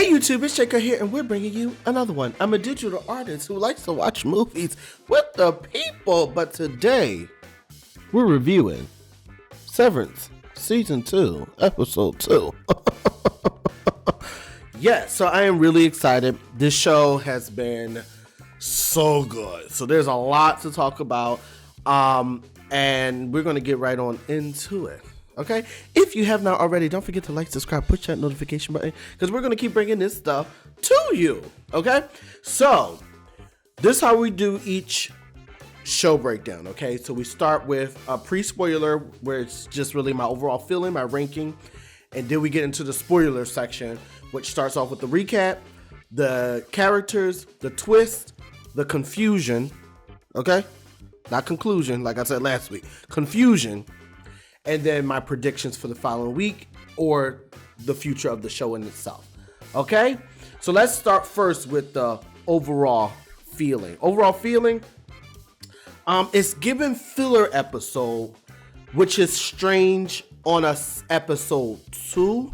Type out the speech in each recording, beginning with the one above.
Hey YouTube, it's Shaker here, and we're bringing you another one. I'm a digital artist who likes to watch movies with the people, but today we're reviewing Severance Season 2, Episode 2. Yeah, so I am really excited. This show has been so good. So there's a lot to talk about, and we're going to get right on into it. Okay, if you have not already, don't forget to like, subscribe, push that notification button, because we're going to keep bringing this stuff to you. Okay, so this is how we do each show breakdown. Okay, so we start with a pre-spoiler where it's just really my overall feeling, my ranking, and then we get into the spoiler section, which starts off with the recap, the characters, the twist, the confusion. Okay, not conclusion like I said last week, confusion. And then my predictions for the following week or the future of the show in itself. Okay? So let's start first with the overall feeling. Overall feeling, it's given filler episode, which is strange on episode 2.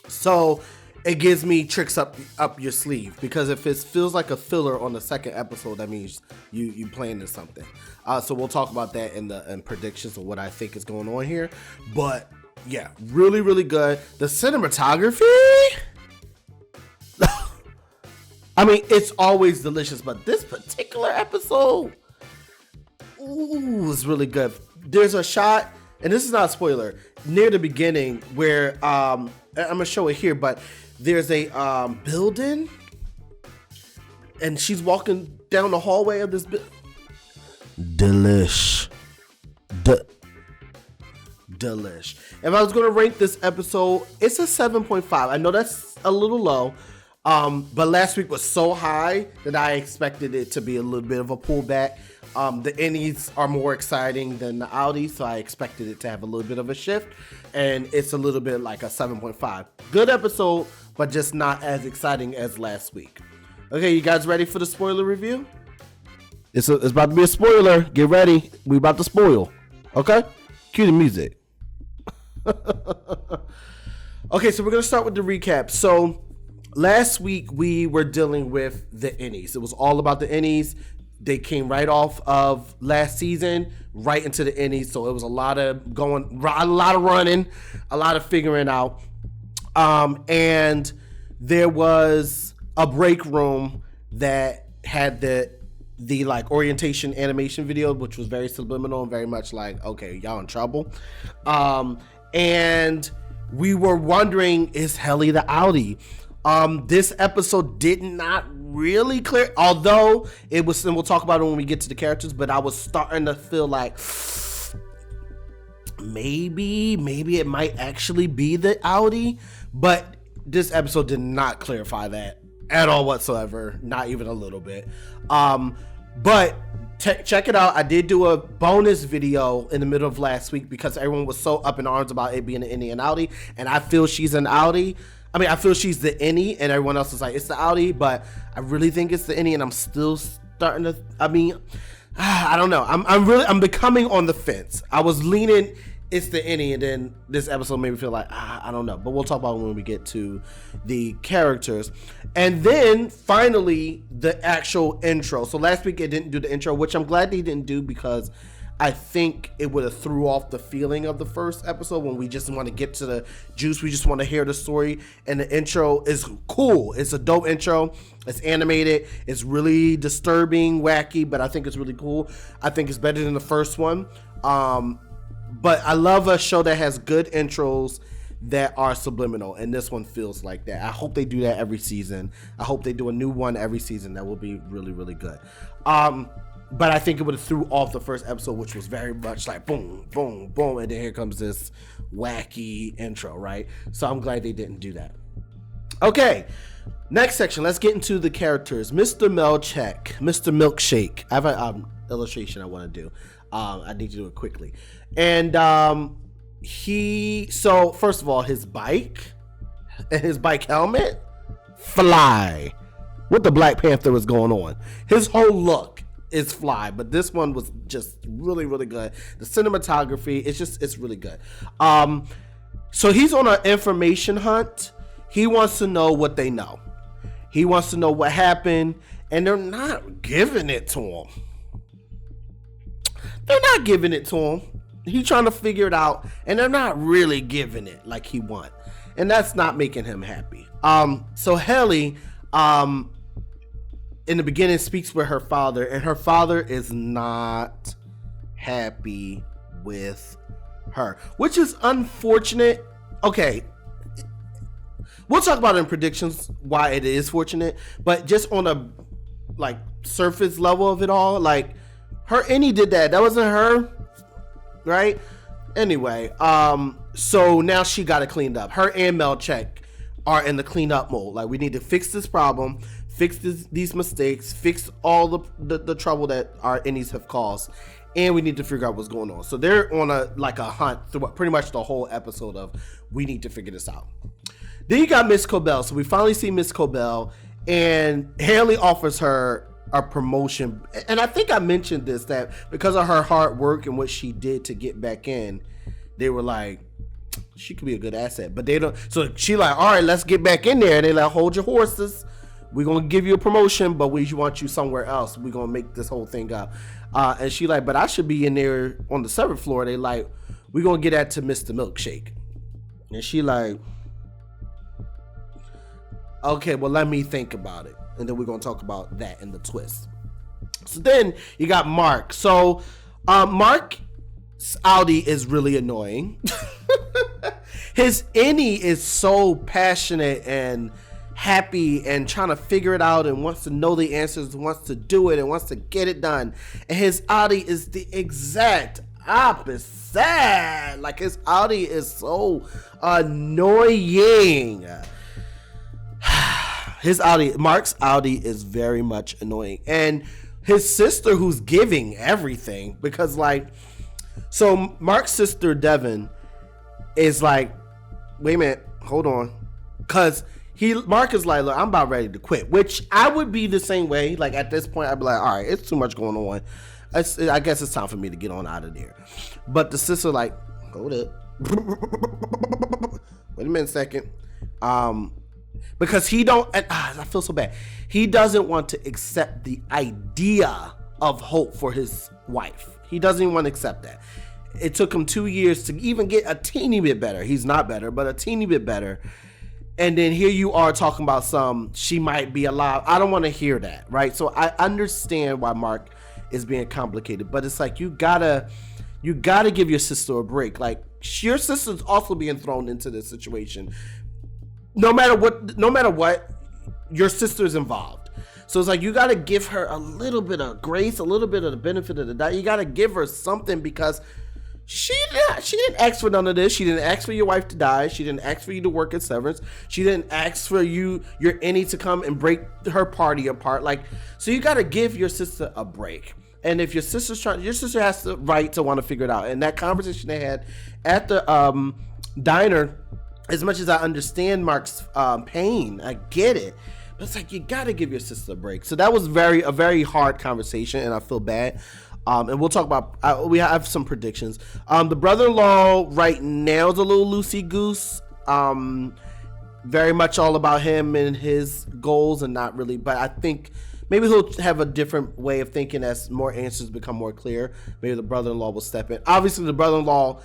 So it gives me tricks up your sleeve, because if it feels like a filler on the second episode, that means you planning something. So we'll talk about that in predictions of what I think is going on here. But yeah, really, really good. The cinematography, I mean, it's always delicious, but this particular episode, ooh, is really good. There's a shot, and this is not a spoiler, near the beginning where I'm gonna show it here, but there's a building, and she's walking down the hallway of this building. Delish. If I was going to rank this episode, it's a 7.5. I know that's a little low, but last week was so high that I expected it to be a little bit of a pullback. The innies are more exciting than the outies, so I expected it to have a little bit of a shift, and it's a little bit like a 7.5. Good episode, but just not as exciting as last week. Okay, you guys ready for the spoiler review? It's about to be a spoiler. Get ready. We about to spoil. Okay? Cue the music. Okay, so we're going to start with the recap. So last week we were dealing with the innies. It was all about the innies. They came right off of last season, right into the innies. So it was a lot of running, a lot of figuring out. And there was a break room that had the like orientation animation video, which was very subliminal and very much like, okay, y'all in trouble. And we were wondering, is Helly the outie? This episode did not really clear, although it was, and we'll talk about it when we get to the characters, but I was starting to feel like maybe it might actually be the outie, but this episode did not clarify that at all whatsoever, not even a little bit. But check it out. I did do a bonus video in the middle of last week because everyone was so up in arms about it being an innie and outie, and I feel she's an outie. I mean, I feel she's the innie, and everyone else is like, it's the outie, but I really think it's the innie, and I'm still starting to, I mean, I don't know. I'm becoming on the fence. I was leaning, it's the innie, and then this episode made me feel like, I don't know, but we'll talk about it when we get to the characters. And then finally the actual intro. So last week it didn't do the intro, which I'm glad they didn't do, because I think it would have threw off the feeling of the first episode when we just want to get to the juice. We just want to hear the story, and the intro is cool. It's a dope intro. It's animated. It's really disturbing, wacky, but I think it's really cool. I think it's better than the first one. But I love a show that has good intros that are subliminal, and this one feels like that. I hope they do that every season. I hope they do a new one every season. That will be really, really good. But I think it would have threw off the first episode, which was very much like boom, boom, boom, and then here comes this wacky intro, right? So I'm glad they didn't do that. Okay, next section. Let's get into the characters. Mr. Milchick, Mr. Milkshake. I have an illustration I want to do. I need to do it quickly. And so first of all, his bike and his bike helmet fly. What the Black Panther was going on? His whole look is fly, but this one was just really, really good. The cinematography, it's really good. So he's on an information hunt. he wants to know what they know. He wants to know what happened, and they're not giving it to him. They're not giving it to him. He's trying to figure it out, and they're not really giving it like he wants. And that's not making him happy. So Helly, in the beginning, speaks with her father, and her father is not happy with her, which is unfortunate. Okay, we'll talk about it in predictions why it is fortunate, but just on a like surface level of it all, like her innie did that. That wasn't her, right? Anyway, so now she got it cleaned up. Her and Milchick are in the cleanup mode. Like, we need to fix this problem, fix these mistakes, fix all the trouble that our innies have caused, and we need to figure out what's going on. So they're on a hunt through pretty much the whole episode of we need to figure this out. Then you got Miss Cobel. So we finally see Miss Cobel, and Helly offers her a promotion. And I think I mentioned this, that because of her hard work and what she did to get back in, they were like, she could be a good asset. But they don't. So she like, all right, let's get back in there. And they like, hold your horses. We're going to give you a promotion, but we want you somewhere else. We're going to make this whole thing up. And she like, but I should be in there on the 7th floor. They like, we're going to get that to Mr. Milkshake. And she like, okay, well, let me think about it. And then we're going to talk about that in the twist. So then you got Mark. So Mark's outy is really annoying. His innie is so passionate and happy and trying to figure it out and wants to know the answers, wants to do it and wants to get it done. And his outy is the exact opposite. Like, his outy is so annoying. Mark's outy is very much annoying. And his sister, who's giving everything, because like, so Mark's sister Devin is like, wait a minute, hold on. Cause Mark is like, look, I'm about ready to quit, which I would be the same way. Like, at this point, I'd be like, all right, it's too much going on. I guess it's time for me to get on out of there. But the sister like, hold up. Wait a minute, second. Because he don't, I feel so bad. He doesn't want to accept the idea of hope for his wife. He doesn't even want to accept that. It took him 2 years to even get a teeny bit better. He's not better, but a teeny bit better. And then here you are talking about she might be alive. I don't want to hear that, right? So I understand why Mark is being complicated, but it's like, you gotta give your sister a break. Like, your sister's also being thrown into this situation. No matter what, your sister's involved. So it's like, you got to give her a little bit of grace, a little bit of the benefit of the doubt. You got to give her something, because she didn't ask for none of this. She didn't ask for your wife to die. She didn't ask for you to work at Severance. She didn't ask for your innie to come and break her party apart. Like, so you got to give your sister a break. And if your sister has the right to want to figure it out. And that conversation they had at the diner, as much as I understand Mark's pain, I get it. But it's like, you got to give your sister a break. So that was a very hard conversation, and I feel bad. And we'll talk about, we have some predictions. The brother-in-law right now is a little loosey-goose. Very much all about him and his goals, and not really. But I think maybe he'll have a different way of thinking as more answers become more clear. Maybe the brother-in-law will step in. Obviously, the brother-in-law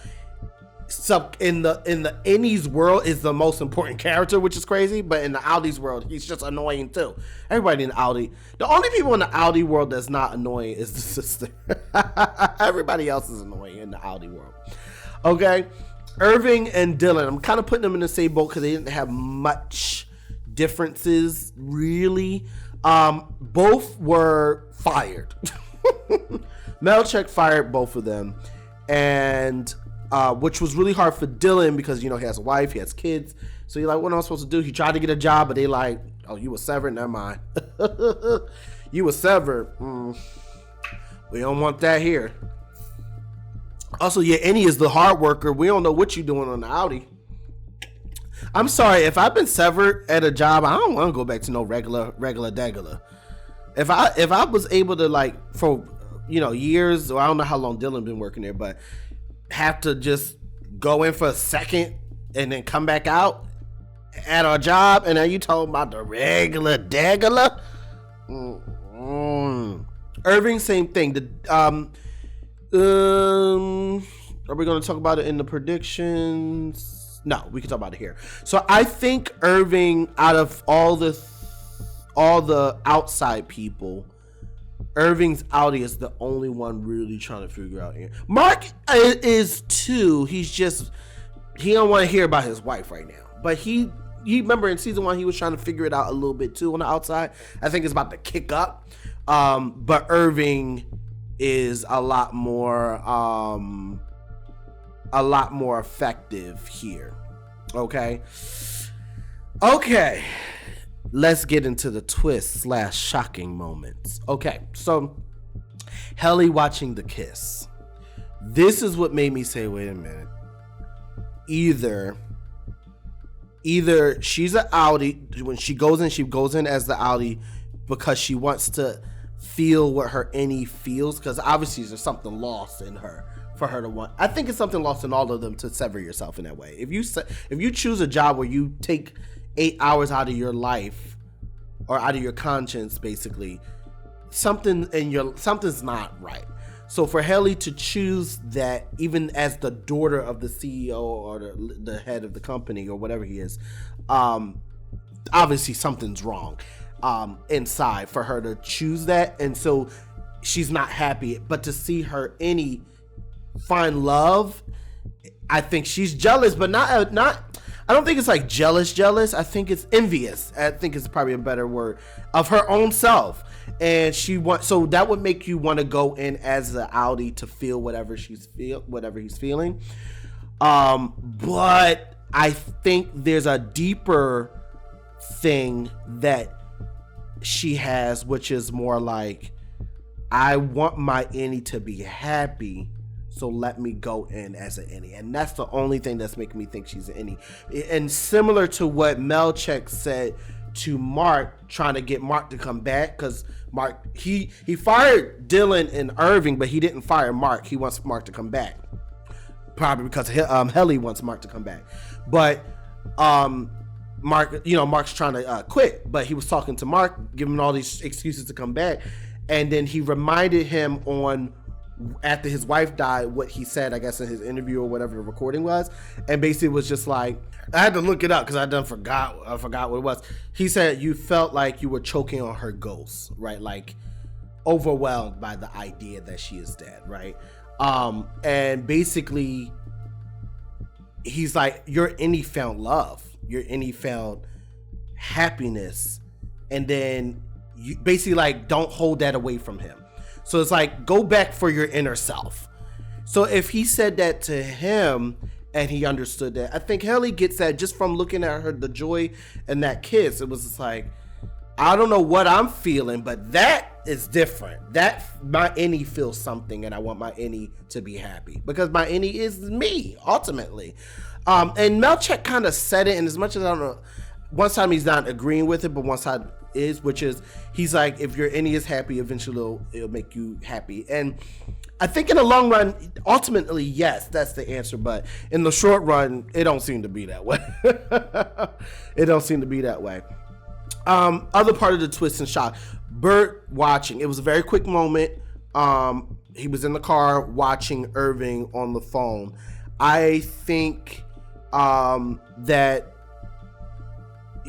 in the innies world is the most important character, which is crazy, but in the outies world, he's just annoying too. Everybody in the outie, the only people in the outie world that's not annoying is the sister. Everybody else is annoying in the outie world. Okay, Irving and Dylan, I'm kind of putting them in the same boat because they didn't have much differences really. Both were fired. Milchick fired both of them, and which was really hard for Dylan because, he has a wife, he has kids. So you're like, what am I supposed to do? He tried to get a job, but they like, oh, you were severed? Never mind. You were severed. We don't want that here. Also, yeah, innie is the hard worker. We don't know what you're doing on the outie. I'm sorry, if I've been severed at a job, I don't want to go back to no regular degular. If I was able to, like, for, years, or I don't know how long Dylan been working there, but have to just go in for a second and then come back out, at our job, and now you talking about the regular degular. Irving, same thing. Are we going to talk about it in the predictions? No, we can talk about it here. So I think Irving, out of all the outside people, Irving's outie is the only one really trying to figure out here. Mark is too. He don't want to hear about his wife right now. But he remember in season 1 he was trying to figure it out a little bit too on the outside. I think it's about to kick up. But Irving is a lot more effective here. Okay. Let's get into the twist / shocking moments. Okay, so Helly watching the kiss. This is what made me say, wait a minute. Either she's an outie. When she goes in as the outie because she wants to feel what her innie feels, because obviously there's something lost in her for her to want. I think it's something lost in all of them to sever yourself in that way. If you choose a job where you take 8 hours out of your life or out of your conscience, basically something's not right. So for Helly to choose that, even as the daughter of the CEO or the head of the company or whatever he is, obviously something's wrong inside for her to choose that, and so she's not happy. But to see her innie find love, I think she's jealous, but not. I don't think it's like jealous. I think it's envious. I think it's probably a better word, of her own self. And so that would make you want to go in as the outie to feel whatever he's feeling. But I think there's a deeper thing that she has, which is more like, I want my innie to be happy, so let me go in as an innie. And that's the only thing that's making me think she's an innie. And similar to what Milchick said to Mark, trying to get Mark to come back, because Mark, he fired Dylan and Irving, but he didn't fire Mark. He wants Mark to come back, probably because Helly wants Mark to come back. But Mark's trying to quit, but he was talking to Mark, giving him all these excuses to come back. And then he reminded him after his wife died, what he said, I guess in his interview or whatever the recording was, and basically was just like, I had to look it up because I forgot what it was. He said, you felt like you were choking on her ghost, right? Like overwhelmed by the idea that she is dead, right? And basically he's like, your innie found love, your innie found happiness, and then you basically like, don't hold that away from him. So it's like, go back for your inner self. So if he said that to him and he understood that, I think Helly gets that just from looking at her, the joy and that kiss. It was just like, I don't know what I'm feeling, but that is different. That my innie feels something, and I want my innie to be happy because my innie is me ultimately. And Milchick kind of said it, and as much as I don't know, one side he's not agreeing with it, but one side is, which is, he's like, if your innie is happy, eventually it'll make you happy. And I think in the long run, ultimately, yes, that's the answer. But in the short run, it don't seem to be that way. It don't seem to be that way. Other part of the twist and shock, Bert watching. It was a very quick moment. He was in the car watching Irving on the phone. I think that.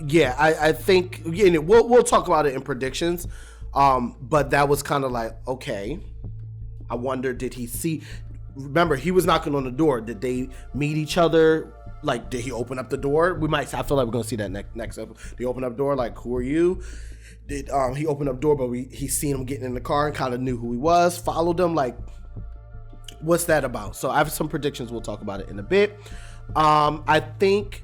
Yeah, I think we'll talk about it in predictions, but that was kind of like, okay, I wonder, did he see? Remember, he was knocking on the door. Did they meet each other? Like, did he open up the door? I feel like we're gonna see that next episode. Did he open up the door? Like, who are you? Did he open up the door, but he seen him getting in the car and kind of knew who he was, followed him? Like, what's that about? So I have some predictions. We'll talk about it in a bit. I think.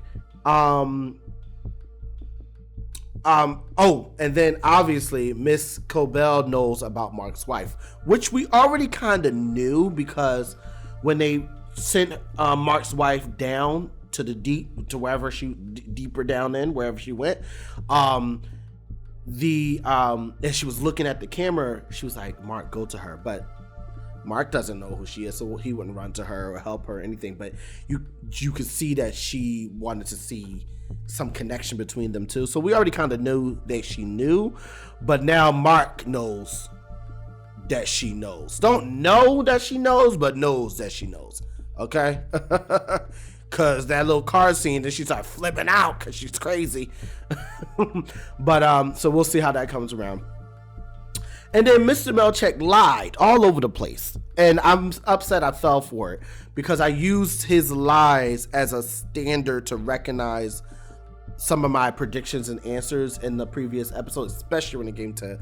And then obviously Miss Cobel knows about Mark's wife, which we already kind of knew, because when they sent Mark's wife down to wherever deeper down in wherever she went, and she was looking at the camera, she was like, Mark, go to her. But Mark doesn't know who she is, so he wouldn't run to her or help her or anything. But you could see that she wanted to see some connection between them two. So we already kind of knew that she knew, but now Mark knows that she knows. Don't know that she knows, but knows that she knows. Okay? Cause that little car scene, then she started flipping out because she's crazy. But so we'll see how that comes around. And then Mr. Milchick lied all over the place. And I'm upset I fell for it because I used his lies as a standard to recognize some of my predictions and answers in the previous episode, especially when it came to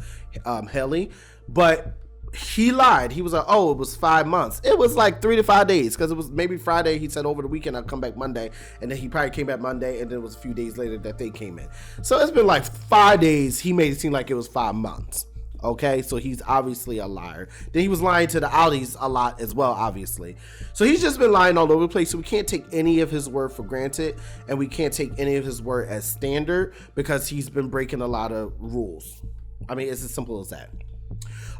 Helly. But he lied. He was like, oh, it was 5 months. It was like 3 to 5 days because it was maybe Friday. He said over the weekend I'll come back Monday. And then he probably came back Monday. And then it was a few days later that they came in. So it's been like 5 days. He made it seem like it was 5 months. Okay, so he's obviously a liar. Then he was lying to the outies a lot as well, obviously. So he's just been lying all over the place. So we can't take any of his word for granted, and we can't take any of his word as standard because he's been breaking a lot of rules. I mean, it's as simple as that.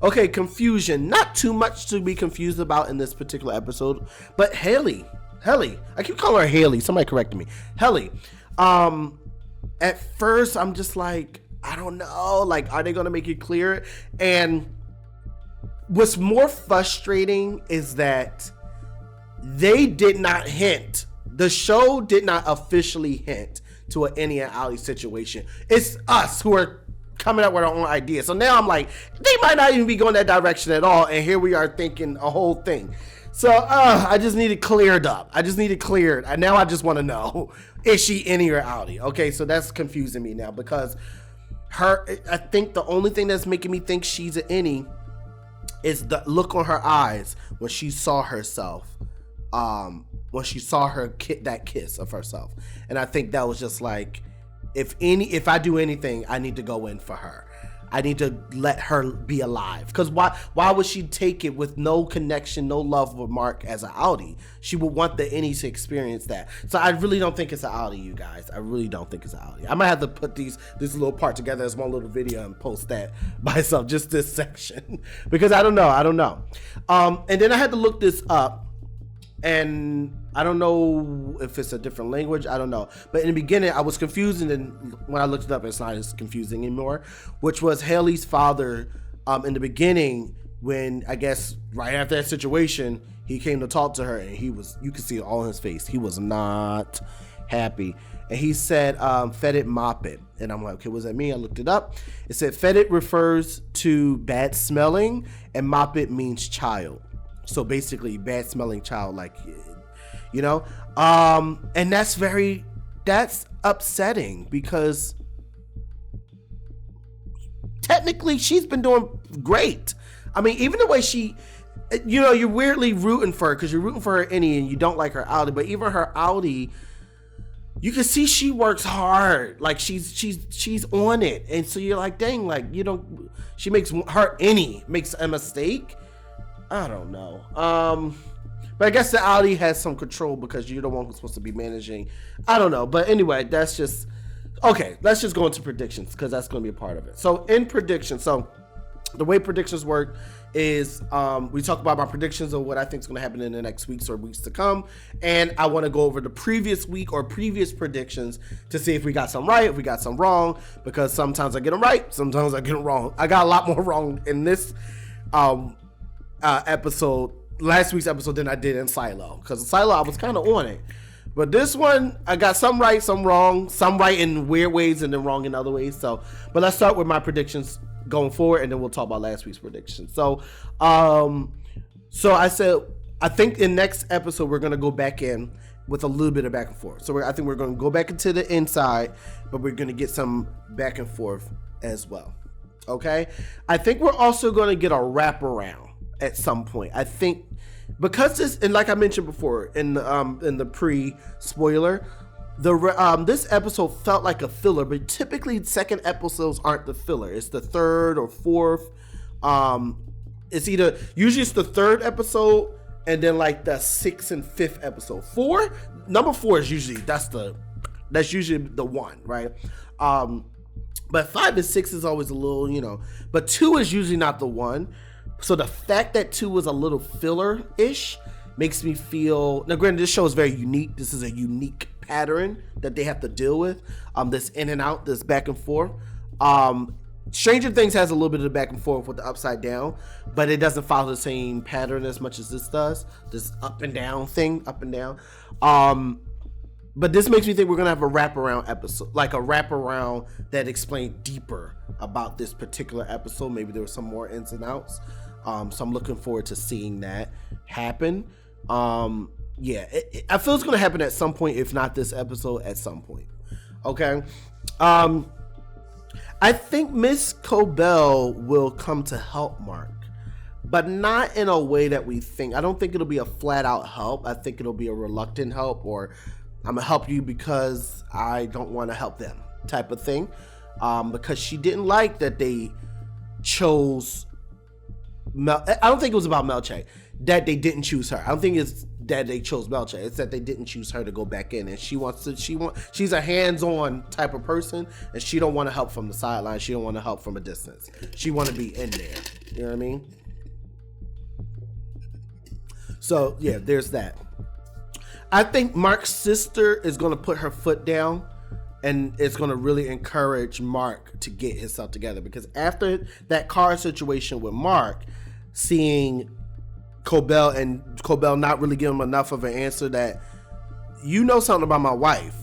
Okay, confusion. Not too much to be confused about in this particular episode, but Helly. I keep calling her Haley. Somebody corrected me. Helly. At first, I'm just like, I don't know, like, are they going to make it clear? And what's more frustrating is that they did not hint. The show did not officially hint to an innie and outie situation. It's us who are coming up with our own ideas. So now I'm like, they might not even be going that direction at all. And here we are thinking a whole thing. So I just need it cleared up. I just need it cleared. And now I just want to know, is she innie or outie? Okay, so that's confusing me now because I think the only thing that's making me think she's an innie is the look on her eyes when she saw herself, when she saw that kiss of herself. And I think that was just like, if I do anything, I need to go in for her. I need to let her be alive. Because why would she take it with no connection, no love with Mark as an outie? She would want the innie to experience that. So I really don't think it's an outie, you guys. I really don't think it's an outie. I might have to put this little part together as one little video and post that by itself, just this section. Because I don't know. And then I had to look this up. And I don't know if it's a different language. I don't know. But in the beginning, I was confused. And then when I looked it up, it's not as confusing anymore. Which was Haley's father in the beginning when, I guess, right after that situation, he came to talk to her. And you could see it all in his face. He was not happy. And he said, fetid mop it. And I'm like, okay, what does that mean? I looked it up. It said fetid refers to bad smelling. And mop it means child. So basically, bad smelling child, like, you know, and that's upsetting because technically she's been doing great. I mean, even the way you're weirdly rooting for her because you're rooting for her innie and you don't like her outie, but even her outie, you can see she works hard. Like she's on it. And so you're like, dang, like, she makes her innie makes a mistake. I don't know. But I guess the outie has some control because you're the one who's supposed to be managing. I don't know. But anyway, that's just okay. Let's just go into predictions because that's going to be a part of it. So in predictions, so the way predictions work is we talk about my predictions of what I think is going to happen in the next weeks or weeks to come. And I want to go over the previous week or previous predictions to see if we got some right, if we got some wrong, because sometimes I get them right, sometimes I get them wrong. I got a lot more wrong in this last week's episode than I did in Silo, because Silo I was kind of on it, but this one I got some right, some wrong, some right in weird ways and then wrong in other ways. So, but let's start with my predictions going forward, and then we'll talk about last week's predictions. So, I said I think in next episode we're gonna go back in with a little bit of back and forth. So I think we're gonna go back into the inside, but we're gonna get some back and forth as well. Okay, I think we're also gonna get a wraparound at some point. I think because this, and like I mentioned before in the pre-spoiler, this episode felt like a filler, but typically second episodes aren't the filler. It's the third or fourth. It's usually it's the third episode and then like the sixth and fifth episode. Number four is usually that's usually the one, right? But 5 and 6 is always a little, but 2 is usually not the one. So the fact that 2 was a little filler-ish makes me feel, now granted this show is very unique, this is a unique pattern that they have to deal with, this in and out, this back and forth. Stranger Things has a little bit of the back and forth with the upside down, but it doesn't follow the same pattern as much as this does, this up and down thing, up and down. But this makes me think we're gonna have a wraparound episode, like a wraparound that explained deeper about this particular episode. Maybe there were some more ins and outs. So I'm looking forward to seeing that happen. Yeah, I feel it's gonna happen at some point, if not this episode, at some point. Okay. I think Miss Cobel will come to help Mark, but not in a way that we think. I don't think it'll be a flat out help. I think it'll be a reluctant help, or I'm gonna help you because I don't want to help them type of thing. Because she didn't like that they chose I don't think it was about Milchick that they didn't choose her. I don't think it's that they chose Milchick. It's that they didn't choose her to go back in, and she's a hands-on type of person, and she don't want to help from the sideline. She don't want to help from a distance. She want to be in there. You know what I mean? So yeah, there's that. I think Mark's sister is going to put her foot down, and it's going to really encourage Mark to get himself together, because after that car situation with Mark, seeing Cobel not really giving him enough of an answer that, you know something about my wife,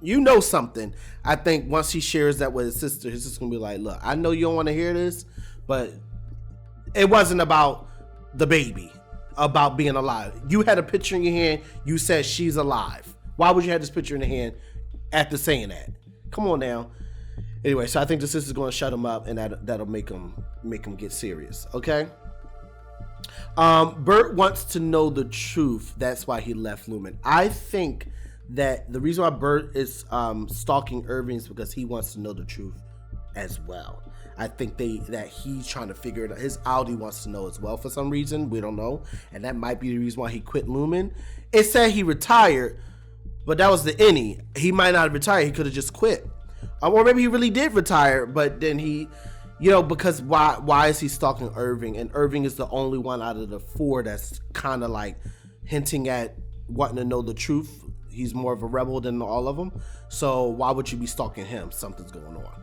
you know something. I think once he shares that with his sister's gonna be like, look, I know you don't want to hear this, but it wasn't about the baby, about being alive. You had a picture in your hand, you said she's alive. Why would you have this picture in the hand after saying that? Come on now. Anyway, so I think the sister's going to shut him up, and that'll make him get serious. Okay. Bert wants to know the truth. That's why he left Lumen. I think that the reason why Bert is stalking Irving is because he wants to know the truth as well. I think that he's trying to figure it out. His outie wants to know as well for some reason. We don't know, and that might be the reason why he quit Lumen. It said he retired, but that was the innie. He might not have retired. He could have just quit. Or maybe he really did retire, but then he, because why is he stalking Irving? And Irving is the only one out of the 4 that's kind of like hinting at wanting to know the truth. He's more of a rebel than all of them. So why would you be stalking him? Something's going on.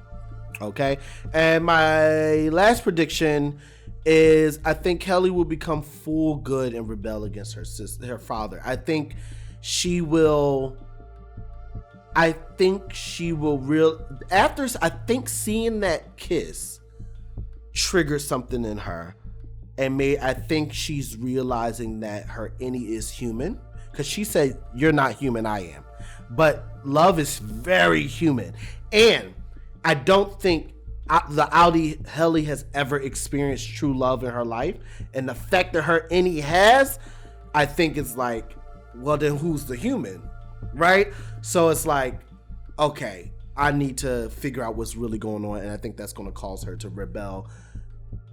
Okay. And my last prediction is I think Helly will become full good and rebel against her father. I think she will seeing that kiss triggered something in her, and I think she's realizing that her innie is human, because she said, you're not human, I am. But love is very human, and I don't think the outie Helly has ever experienced true love in her life, and the fact that her innie has, I think it's like, well, then who's the human, right? So it's like, okay, I need to figure out what's really going on, and I think that's going to cause her to rebel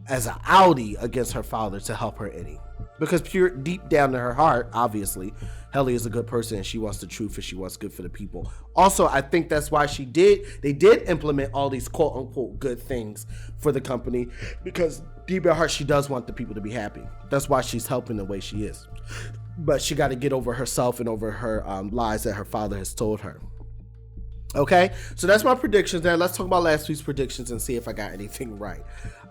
as an outie against her father to help her innie. Because deep down in her heart, obviously, Helly is a good person, and she wants the truth, and she wants good for the people. Also, I think that's why they did implement all these quote unquote good things for the company, because deep in her heart, she does want the people to be happy. That's why she's helping the way she is. But she got to get over herself and over her lies that her father has told her. Okay, so that's my predictions. Now let's talk about last week's predictions and see if I got anything right.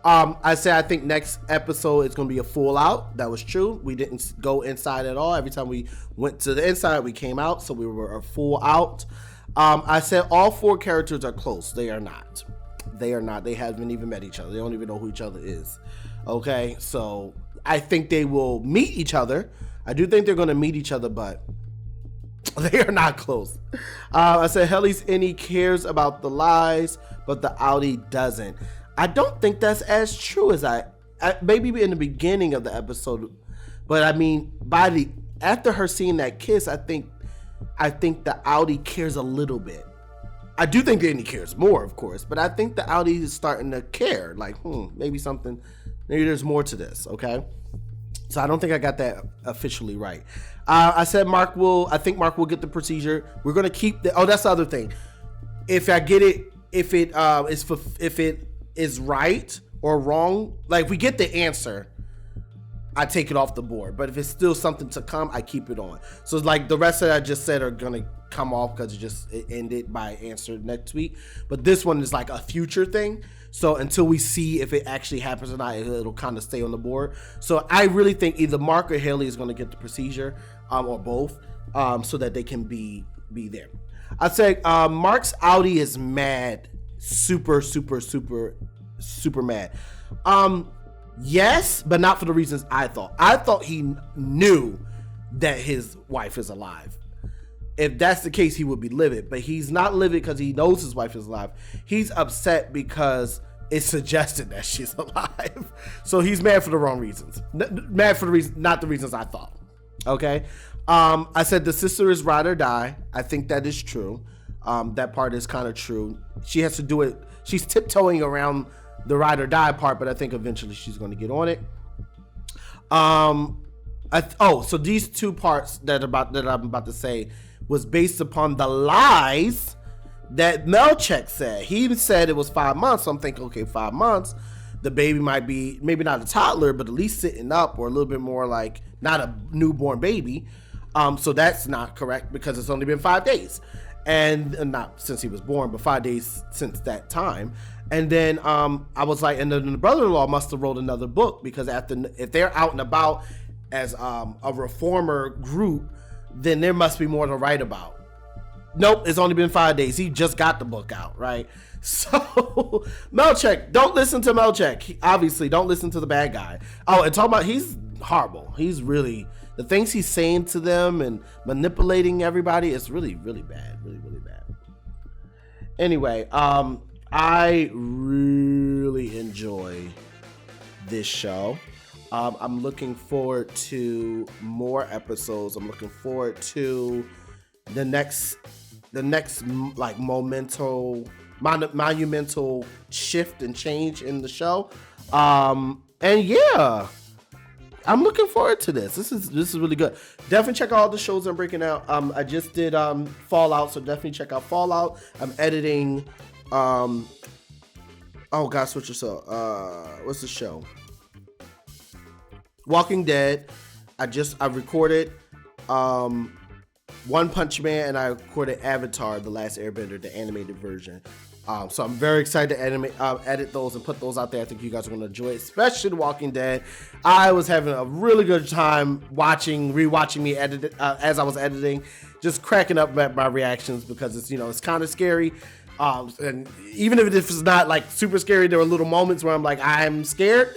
I said I think next episode is going to be a full out. That was true. We didn't go inside at all. Every time we went to the inside, we came out. So we were a full out. I said all 4 characters are close. They are not. They are not. They haven't even met each other. They don't even know who each other is. Okay, so I think they will meet each other. I do think they're going to meet each other, but they are not close. I said Helly's innie cares about the lies, but the outie doesn't. I don't think that's as true as I maybe in the beginning of the episode, but I mean after her seeing that kiss, I think the outie cares a little bit. I do think the innie cares more, of course, but I think the outie is starting to care. Like, maybe there's more to this. Okay. So I don't think I got that officially right. I said I think Mark will get the procedure. We're going to keep that's the other thing. If I get it, if it is right, or wrong, like if we get the answer, I take it off the board. But if it's still something to come, I keep it on. So it's like the rest that I just said are gonna come off because it ended by answer next week. But this one is like a future thing. So until we see if it actually happens or not, it'll kind of stay on the board. So I really think either Mark or Helly is going to get the procedure, or both, so that they can be there. I'd say Mark's outie is mad, super mad. Yes, but not for the reasons I thought. I thought he knew that his wife is alive. If that's the case, he would be livid, but he's not livid because he knows his wife is alive. He's upset because it's suggested that she's alive. So he's mad for the wrong reasons. Mad for the reason, not the reasons I thought. Okay. I said the sister is ride or die. I think that is true. That part is kind of true. She has to do it. She's tiptoeing around the ride or die part, but I think eventually she's going to get on it. So these two parts that I'm about to say was based upon the lies that Milchick said. He said it was 5 months. So I'm thinking, okay, 5 months. The baby might be maybe not a toddler, but at least sitting up, or a little bit more like not a newborn baby. So that's not correct because it's only been 5 days. And not since he was born, but 5 days since that time. And then I was like, and then the brother-in-law must have wrote another book, because if they're out and about as a reformer group, then there must be more to write about. Nope, it's only been 5 days. He just got the book out, right? So Milchick, don't listen to Milchick. Obviously, don't listen to the bad guy. Oh, and talking about, he's horrible. He's really, the things he's saying to them and manipulating everybody is really, really bad. Really, really bad. Anyway, I really enjoy this show. I'm looking forward to more episodes. I'm looking forward to the next like monumental shift and change in the show. And yeah, I'm looking forward to this. This is really good. Definitely check out all the shows I'm breaking out. I just did Fallout, so definitely check out Fallout. I'm editing oh gosh, what's the show? Walking Dead. I recorded One Punch Man, and I recorded Avatar: The Last Airbender, the animated version. So I'm very excited to edit those and put those out there. I think you guys are going to enjoy it, especially The Walking Dead. I was having a really good time rewatching me edit it, as I was editing, just cracking up at my reactions, because it's kind of scary. And even if it's not like super scary, there were little moments where I'm like, I'm scared.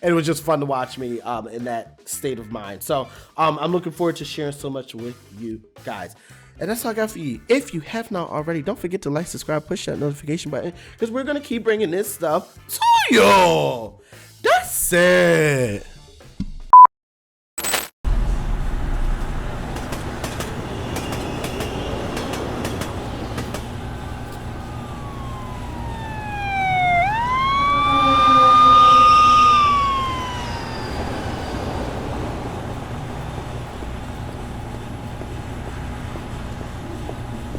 And it was just fun to watch me in that state of mind. So I'm looking forward to sharing so much with you guys. And that's all I got for you. If you have not already, don't forget to like, subscribe, push that notification button, because we're going to keep bringing this stuff to you. That's it.